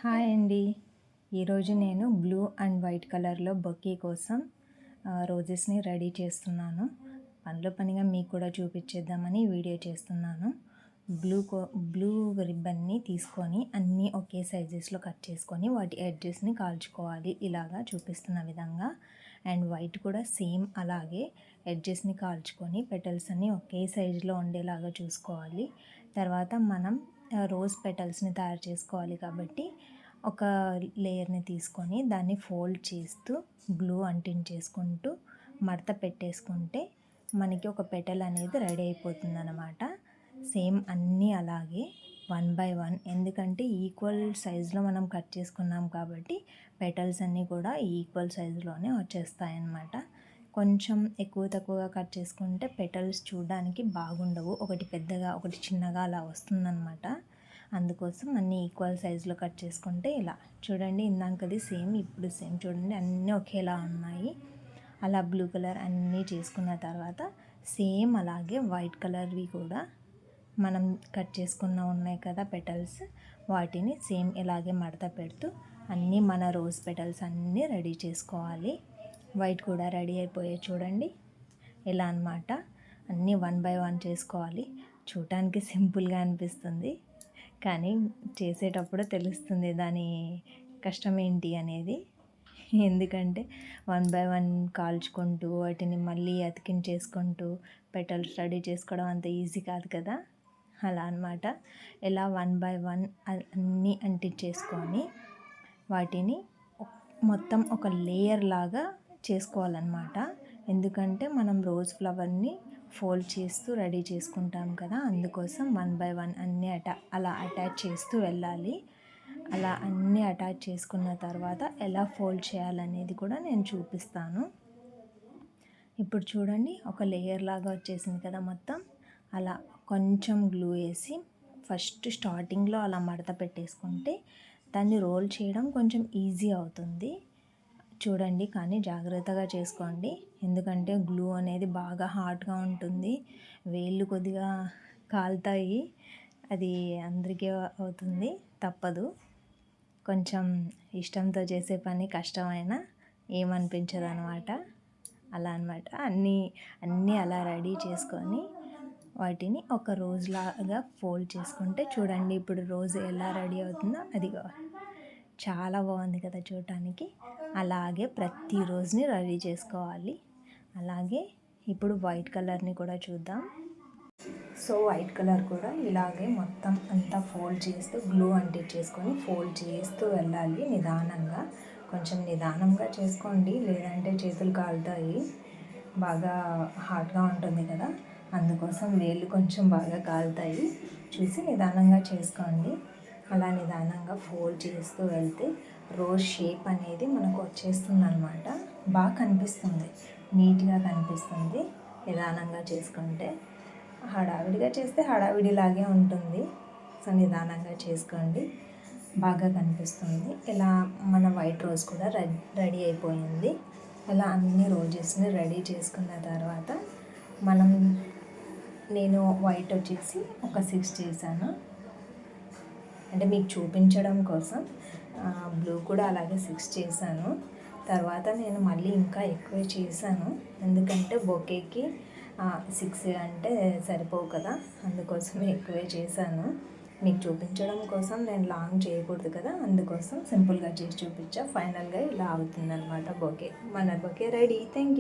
Hi అండి. ఈరోజు నేను బ్లూ అండ్ వైట్ కలర్లో బొకే కోసం రోజెస్ని రెడీ చేస్తున్నాను. పనిలో పనిగా మీకు కూడా చూపించేద్దామని వీడియో చేస్తున్నాను. బ్లూ రిబ్బన్ని తీసుకొని అన్నీ ఒకే సైజెస్లో కట్ చేసుకొని వాటి ఎడ్జెస్ని కాల్చుకోవాలి, ఇలాగా చూపిస్తున్న విధంగా. అండ్ వైట్ కూడా సేమ్ అలాగే ఎడ్జెస్ని కాల్చుకొని పెటల్స్ అన్నీ ఒకే సైజులో ఉండేలాగా చూసుకోవాలి. తర్వాత మనం రోజ్ పెటల్స్ని తయారు చేసుకోవాలి కాబట్టి ఒక లేయర్ని తీసుకొని దాన్ని ఫోల్డ్ చేస్తూ గ్లూ అంటించేసుకుంటూ మడత పెట్టేసుకుంటే మనకి ఒక పెటల్ అనేది రెడీ అయిపోతుంది అన్నమాట. సేమ్ అన్నీ అలాగే 1 by 1, ఎందుకంటే ఈక్వల్ సైజులో మనం కట్ చేసుకున్నాం కాబట్టి పెటల్స్ అన్నీ కూడా ఈక్వల్ సైజులోనే వచ్చేస్తాయి అన్నమాట. కొంచెం ఎక్కువ తక్కువగా కట్ చేసుకుంటే పెటల్స్ చూడడానికి బాగుండవు, ఒకటి పెద్దగా ఒకటి చిన్నగా అలా వస్తుందన్నమాట. అందుకోసం అన్నీ ఈక్వల్ సైజులో కట్ చేసుకుంటే ఇలా చూడండి, ఇందాకది సేమ్ ఇప్పుడు సేమ్ చూడండి, అన్నీ ఒకేలా ఉన్నాయి. అలా బ్లూ కలర్ అన్నీ చేసుకున్న తర్వాత సేమ్ అలాగే వైట్ కలర్వి కూడా మనం కట్ చేసుకున్న ఉన్నాయి కదా పెటల్స్, వాటిని సేమ్ ఇలాగే మడత పెడుతూ అన్నీ మన రోజ్ పెటల్స్ అన్నీ రెడీ చేసుకోవాలి. వైట్ కూడా రెడీ అయిపోయాయి చూడండి, ఇలా అన్నమాట. అన్నీ 1 by 1 చేసుకోవాలి. చూడటానికి సింపుల్గా అనిపిస్తుంది, కానీ చేసేటప్పుడు తెలుస్తుంది దాని కష్టం ఏంటి అనేది. ఎందుకంటే 1 by 1 కాల్చుకుంటూ వాటిని మళ్ళీ అతికించేసుకుంటూ పెటల్స్ రెడీ చేసుకోవడం అంత ఈజీ కాదు కదా. అలా అన్నమాట. ఇలా 1 by 1 అన్నీ అంటించేసుకొని వాటిని మొత్తం ఒక లేయర్ లాగా చేసుకోవాలన్నమాట. ఎందుకంటే మనం రోజ్ ఫ్లవర్ని ఫోల్డ్ చేస్తూ రెడీ చేసుకుంటాం కదా, అందుకోసం 1 by 1 అన్నీ అలా అటాచ్ చేస్తూ వెళ్ళాలి. అలా అన్నీ అటాచ్ చేసుకున్న తర్వాత ఎలా ఫోల్డ్ చేయాలనేది కూడా నేను చూపిస్తాను. ఇప్పుడు చూడండి, ఒక లేయర్ లాగా వచ్చేసింది కదా మొత్తం. అలా కొంచెం గ్లూ వేసి ఫస్ట్ స్టార్టింగ్లో అలా మడత పెట్టేసుకుంటే దాన్ని రోల్ చేయడం కొంచెం ఈజీ అవుతుంది. చూడండి, కానీ జాగ్రత్తగా చేసుకోండి, ఎందుకంటే గ్లూ అనేది బాగా హార్డ్గా ఉంటుంది, వేళ్ళు కొద్దిగా కాలుతాయి. అది అందరికీ అవుతుంది, తప్పదు. కొంచెం ఇష్టంతో చేసే పని కష్టమైనా ఏమనిపించదు అనమాట. అలా అనమాట. అన్నీ అలా రెడీ చేసుకొని వాటిని ఒక రోజులాగా ఫోల్డ్ చేసుకుంటే చూడండి, ఇప్పుడు రోజు ఎలా రెడీ అవుతుందో అదిగో, చాలా బాగుంది కదా చూడటానికి. అలాగే ప్రతిరోజుని రెడీ చేసుకోవాలి. అలాగే ఇప్పుడు వైట్ కలర్ని కూడా చూద్దాం. సో వైట్ కలర్ కూడా ఇలాగే మొత్తం అంతా ఫోల్డ్ చేస్తూ గ్లూ అంటించేసుకొని ఫోల్డ్ చేస్తూ వెళ్ళాలి నిదానంగా. కొంచెం నిదానంగా చేసుకోండి, లేదంటే చేతులు కాలుతాయి, బాగా హాట్గా ఉంటుంది కదా, అందుకోసం వేళ్ళు కొంచెం బాగా కాలుతాయి, చూసి నిదానంగా చేసుకోండి. అలా నిదానంగా ఫోల్డ్ చేస్తూ వెళ్తే రోజ్ షేప్ అనేది మనకు వచ్చేస్తుంది అనమాట. బాగా కనిపిస్తుంది, నీట్గా కనిపిస్తుంది నిదానంగా చేసుకుంటే. హడావిడిగా చేస్తే హడావిడిలాగే ఉంటుంది, సో నిదానంగా చేసుకోండి, బాగా కనిపిస్తుంది. ఇలా మన వైట్ రోజ్ కూడా రెడీ అయిపోయింది. ఇలా అన్ని రోజెస్ని రెడీ చేసుకున్న తర్వాత నేను వైట్ వచ్చేసి ఒక 6 చేశాను, అంటే మీకు చూపించడం కోసం. బ్లూ కూడా అలాగే 6 చేశాను. తర్వాత నేను మళ్ళీ ఇంకా ఎక్కువే చేశాను, ఎందుకంటే బొకేకి 6 అంటే సరిపోవు కదా, అందుకోసం ఎక్కువే చేశాను. మీకు చూపించడం కోసం నేను లాంగ్ చేయకూడదు కదా, అందుకోసం సింపుల్గా చేసి చూపించా. ఫైనల్గా ఇలా అవుతుందన్నమాట బొకే. మన బొకే రెడీ. Thank you.